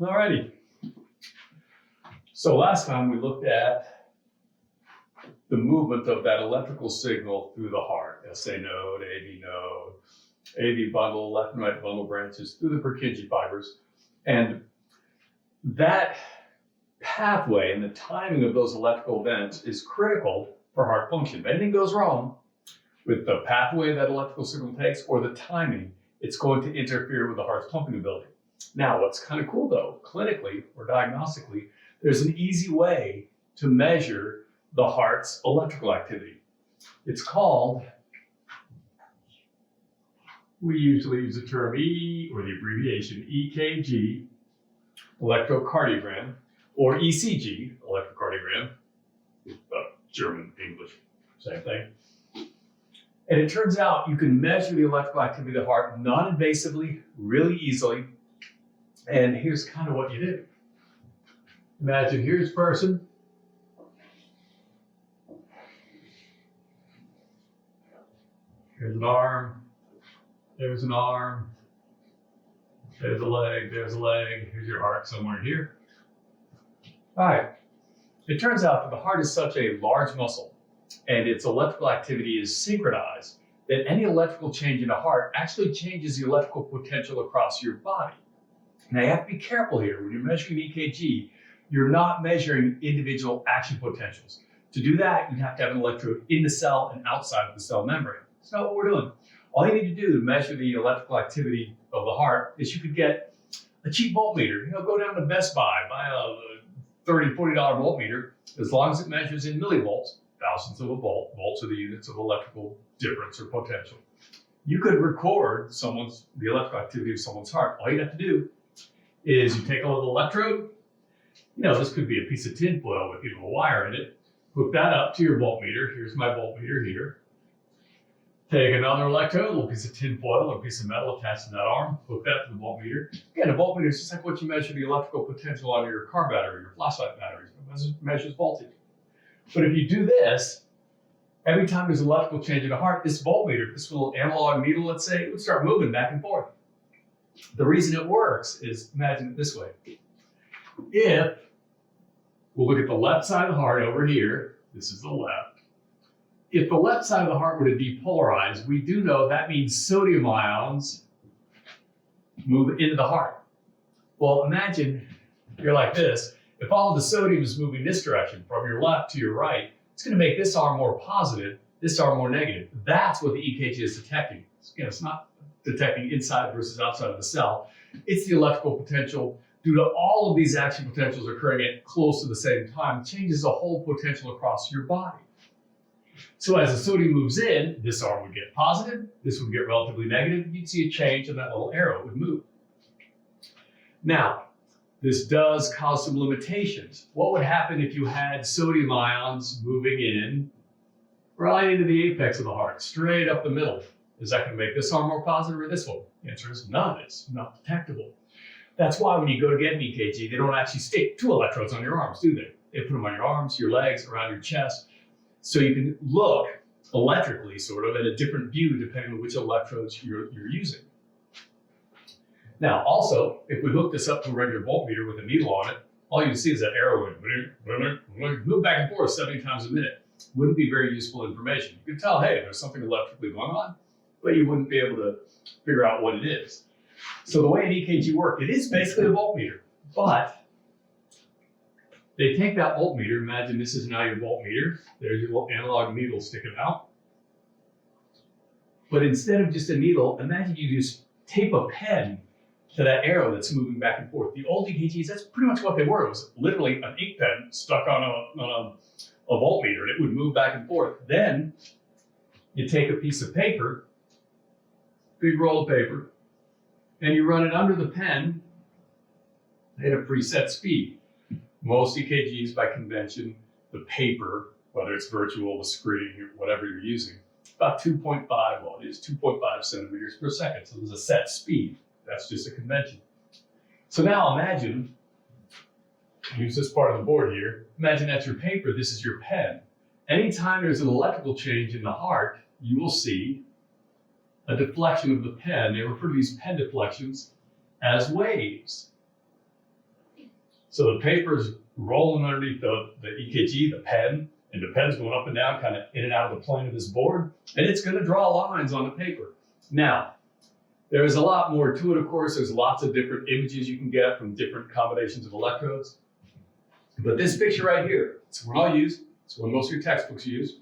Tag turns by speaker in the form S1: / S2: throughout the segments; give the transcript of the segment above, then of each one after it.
S1: Alrighty. So last time we looked at the movement of that electrical signal through the heart, SA node, AV bundle, left and right bundle branches through the Purkinje fibers. And that pathway and the timing of those electrical events is critical for heart function. If anything goes wrong with the pathway that electrical signal takes or the timing, it's going to interfere with the heart's pumping ability. Now, what's kind of cool though, clinically or diagnostically, there's an easy way to measure the heart's electrical activity. It's called, we usually use the term E or the abbreviation EKG, electrocardiogram, or ECG, electrocardiogram, German, English, same thing. And it turns out you can measure the electrical activity of the heart non-invasively, really easily. And here's kind of what you do. Imagine here's a person. Here's an arm. There's an arm. There's a leg. There's a leg. Here's your heart somewhere here. All right. It turns out that the heart is such a large muscle and its electrical activity is synchronized that any electrical change in the heart actually changes the electrical potential across your body. Now you have to be careful here. When you're measuring EKG, you're not measuring individual action potentials. To do that, you have to have an electrode in the cell and outside of the cell membrane. That's not what we're doing. All you need to do to measure the electrical activity of the heart is you could get a cheap voltmeter. Go down to Best Buy, buy a $30, $40 voltmeter. As long as it measures in millivolts, thousandths of a volt, volts are the units of electrical difference or potential. You could record the electrical activity of someone's heart. All you have to do is you take a little electrode. This could be a piece of tin foil with a wire in it. Hook that up to your voltmeter. Here's my voltmeter here. Take another electrode, a little piece of tin foil or a piece of metal attached to that arm. Hook that to the voltmeter. Again, a voltmeter is just like what you measure the electrical potential on your car battery, your flashlight batteries. It measures voltage. But if you do this, every time there's an electrical change in the heart, this voltmeter, this little analog needle, let's say, it would start moving back and forth. The reason it works is, imagine it this way. If we'll look at the left side of the heart over here, this is the left. If the left side of the heart were to depolarize, we do know that means sodium ions move into the heart. Well, imagine you're like this. If all of the sodium is moving this direction, from your left to your right, it's going to make this arm more positive, this arm more negative. That's what the EKG is detecting. It's not detecting inside versus outside of the cell. It's the electrical potential due to all of these action potentials occurring at close to the same time. It changes the whole potential across your body. So as the sodium moves in, this arm would get positive, this would get relatively negative. You'd see a change and that little arrow would move. Now, this does cause some limitations. What would happen if you had sodium ions moving in right into the apex of the heart, straight up the middle? Is that going to make this arm more positive or this one? The answer is none. It's not detectable. That's why when you go to get an EKG, they don't actually stick 2 electrodes on your arms, do they? They put them on your arms, your legs, around your chest. So you can look electrically, sort of, at a different view depending on which electrodes you're using. Now, also, if we hook this up to a regular voltmeter with a needle on it, all you can see is that arrow would move back and forth 70 times a minute. Wouldn't be very useful information. You could tell, hey, there's something electrically going on, but you wouldn't be able to figure out what it is. So the way an EKG works, it is basically a voltmeter, but they take that voltmeter, imagine this is now your voltmeter, there's your little analog needle sticking out. But instead of just a needle, imagine you just tape a pen to that arrow that's moving back and forth. The old EKGs, that's pretty much what they were. It was literally an ink pen stuck on a voltmeter, and it would move back and forth. Then you take a piece of paper, big roll of paper, and you run it under the pen at a preset speed. Most EKGs, by convention, the paper, whether it's virtual, the screen, or whatever you're using, about 2.5 centimeters per second. So there's a set speed. That's just a convention. So now imagine, use this part of the board here. Imagine that's your paper, this is your pen. Anytime there's an electrical change in the heart, you will see a deflection of the pen. They refer to these pen deflections as waves. So the paper's rolling underneath the EKG, the pen, and the pen's going up and down, kind of in and out of the plane of this board, and it's going to draw lines on the paper. Now, there's a lot more to it, of course. There's lots of different images you can get from different combinations of electrodes. But this picture right here, it's one I'll use. It's one most of your textbooks use.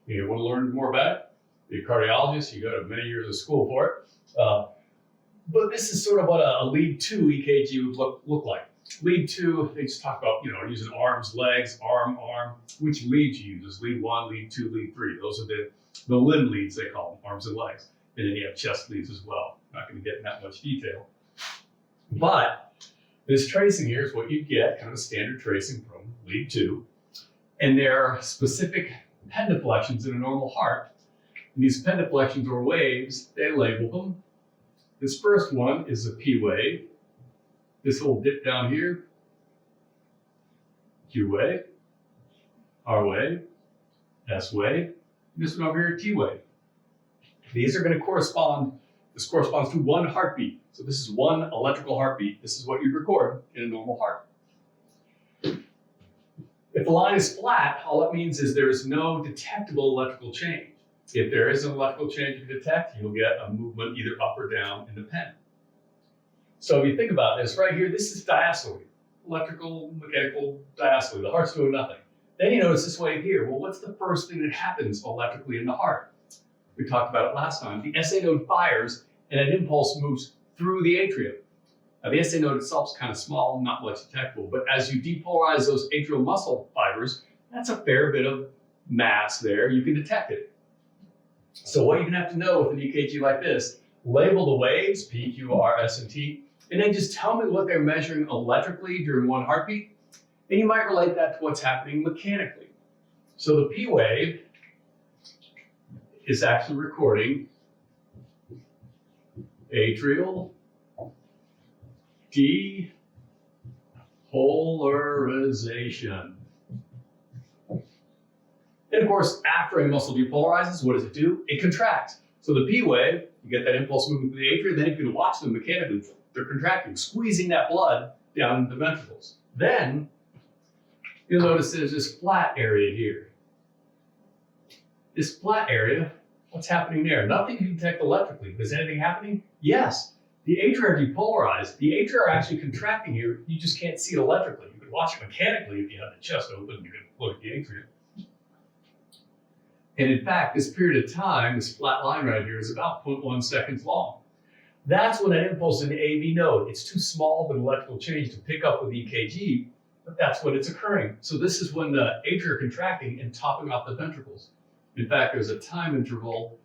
S1: You want to learn more about it? You're a cardiologist, you go to many years of school for it. But this is sort of what a lead 2 EKG would look like. Lead 2, they just talk about, using arms, legs, arm. Which lead you use is lead 1, lead 2, lead 3. Those are the limb leads, they call them, arms and legs. And then you have chest leads as well. Not going to get in that much detail. But this tracing here is what you get, kind of a standard tracing from lead 2. And there are specific pen deflections in a normal heart. And these pen deflections or waves, they label them. This first one is a P wave. This little dip down here, Q wave, R wave, S wave, and this one over here, T wave. These are going to correspond, this corresponds to one heartbeat. So this is one electrical heartbeat. This is what you'd record in a normal heart. If the line is flat, all it means is there is no detectable electrical change. If there is an electrical change you detect, you'll get a movement either up or down in the pen. So if you think about this, right here, this is diastole, electrical, mechanical diastole. The heart's doing nothing. Then you notice this wave here. Well, what's the first thing that happens electrically in the heart? We talked about it last time. The SA node fires and an impulse moves through the atrium. Now the SA node itself is kind of small, not much detectable, but as you depolarize those atrial muscle fibers, that's a fair bit of mass there. You can detect it. So what you're going to have to know with an EKG like this, label the waves, P, Q, R, S, and T, and then just tell me what they're measuring electrically during one heartbeat, and you might relate that to what's happening mechanically. So the P wave is actually recording atrial depolarization. And of course, after a muscle depolarizes, what does it do? It contracts. So the P wave, you get that impulse moving through the atrium, then you can watch them mechanically. They're contracting, squeezing that blood down into the ventricles. Then you'll notice there's this flat area here. This flat area, what's happening there? Nothing you can detect electrically. Is anything happening? Yes. The atria are depolarized. The atria are actually contracting here. You just can't see it electrically. You can watch it mechanically if you have the chest open. You can look at the atria. And in fact, this period of time, this flat line right here, is about 0.1 seconds long. That's when an impulse in the AV node, it's too small of an electrical change to pick up with EKG, but that's when it's occurring. So this is when the atria are contracting and topping off the ventricles. In fact, there's a time interval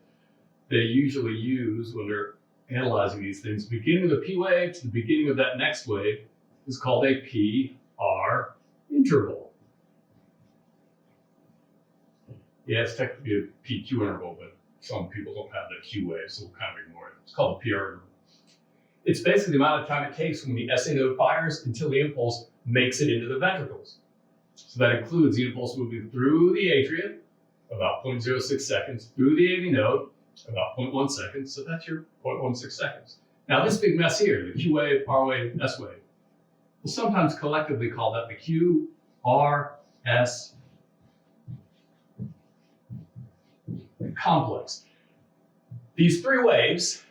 S1: they usually use when they're analyzing these things. Beginning of the P wave to the beginning of that next wave is called a PR interval. Yeah, it's technically a PQ interval, but some people don't have the Q wave, so we'll kind of ignore it. It's called a PR interval. It's basically the amount of time it takes when the SA node fires until the impulse makes it into the ventricles. So that includes the impulse moving through the atria, about 0.06 seconds, through the AV node, about 0.1 seconds, so that's your 0.16 seconds. Now this big mess here, the Q wave, R wave, S wave, we'll sometimes collectively call that the Q, R, S complex. These three waves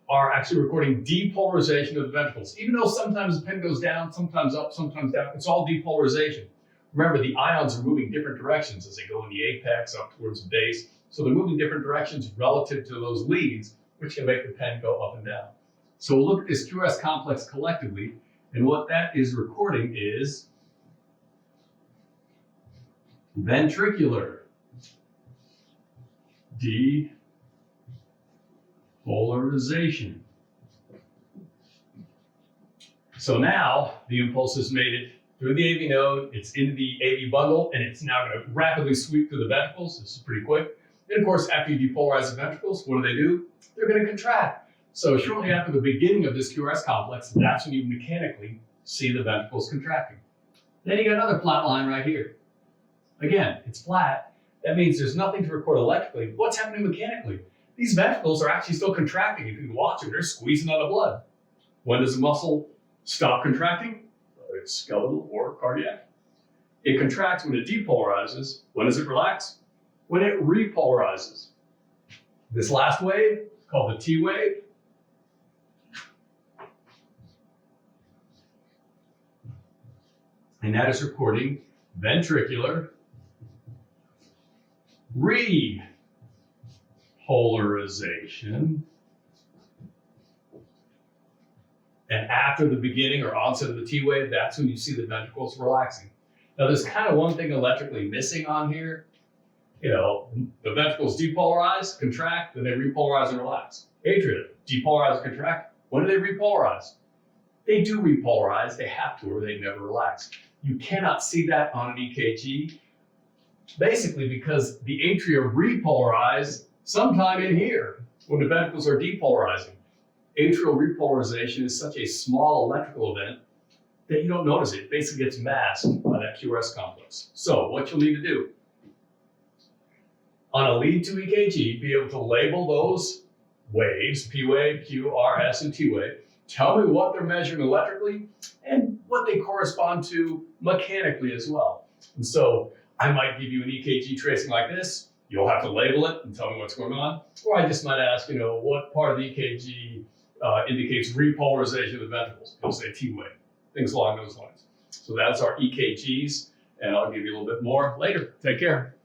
S1: are actually recording depolarization of the ventricles. Even though sometimes the pen goes down, sometimes up, sometimes down, it's all depolarization. Remember, the ions are moving different directions as they go in the apex up towards the base. So they're moving different directions relative to those leads, which can make the pen go up and down. So we'll look at this QRS complex collectively, and what that is recording is ventricular depolarization. So now the impulse has made it through the AV node, it's into the AV bundle, and it's now going to rapidly sweep through the ventricles. This is pretty quick. And of course, after you depolarize the ventricles, what do? They're going to contract. So shortly after the beginning of this QRS complex, that's when you mechanically see the ventricles contracting. Then you got another flat line right here. Again, it's flat. That means there's nothing to record electrically. What's happening mechanically? These ventricles are actually still contracting. If you can watch them, they're squeezing out of blood. When does the muscle stop contracting? it's skeletal or cardiac. It contracts when it depolarizes. When does it relax? When it repolarizes. This last wave is called the T wave. And that is recording ventricular repolarization. And after the beginning or onset of the T wave, that's when you see the ventricles relaxing. Now, there's kind of one thing electrically missing on here. The ventricles depolarize, contract, then they repolarize and relax. Atria, depolarize, contract. When do they repolarize? They do repolarize, they have to, or they never relax. You cannot see that on an EKG, basically because the atria repolarize sometime in here when the ventricles are depolarizing. Atrial repolarization is such a small electrical event that you don't notice it. It basically gets masked by that QRS complex. So what you'll need to do, on a lead 2 EKG, be able to label those waves, P wave, Q, R, S, and T wave. Tell me what they're measuring electrically and what they correspond to mechanically as well. And so I might give you an EKG tracing like this. You'll have to label it and tell me what's going on. Or I just might ask, what part of the EKG indicates repolarization of the ventricles. You'll say T wave, things along those lines. So that's our EKGs, and I'll give you a little bit more later. Take care.